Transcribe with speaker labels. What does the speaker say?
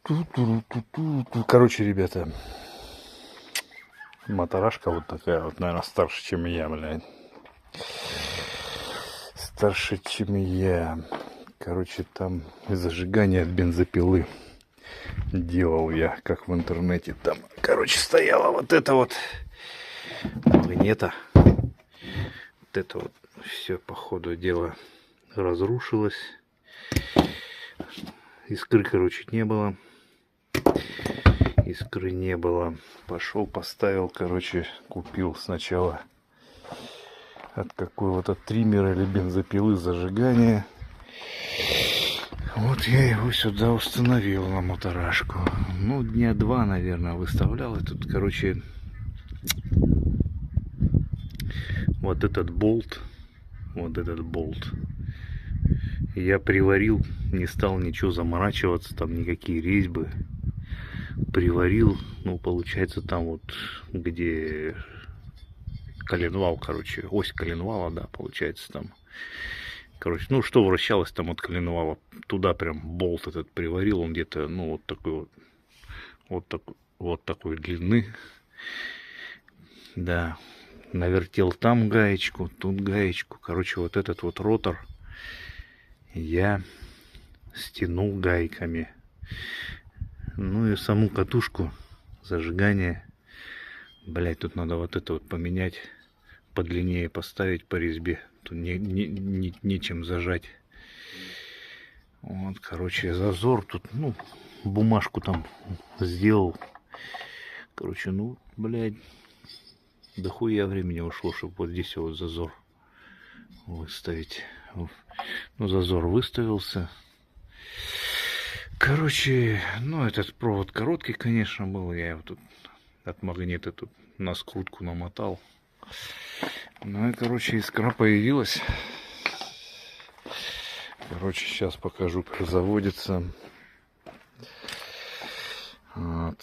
Speaker 1: Короче, ребята, моторашка вот такая вот, наверное, старше, чем я, блядь. Старше, чем я. Короче, там зажигание от бензопилы делал я, как в интернете. Там, короче, стояла вот это вот магнита. Вот это вот все по ходу дела разрушилось. Искры, короче, не было. Искры не было. Пошел, поставил, короче, купил сначала от какого-то триммера или бензопилы зажигания. Вот я его сюда установил на моторашку. Ну, дня два, наверное, выставлял. И тут, короче, вот этот болт, я приварил, не стал ничего заморачиваться, там никакие резьбы. Приварил, ну, получается, там вот, где коленвал, короче, ось коленвала, да, получается, там. Короче, ну, что вращалось там от коленвала, туда прям болт этот приварил, он где-то, ну, вот такой вот такой длины. Да, навертел там гаечку, тут гаечку. Короче, вот этот вот ротор я стянул гайками. Ну и саму катушку зажигания. Блять, тут надо вот это вот поменять, подлиннее поставить по резьбе. Тут нечем зажать. Вот, короче, зазор тут, ну, бумажку там сделал. Короче, ну, блядь, дохуя времени ушло, чтобы вот здесь вот зазор выставить. Ну, зазор выставился. Короче, ну, этот провод короткий, конечно, был. Я его тут от магнита тут на скрутку намотал. Ну и, короче, искра появилась. Короче, сейчас покажу, как заводится. Вот.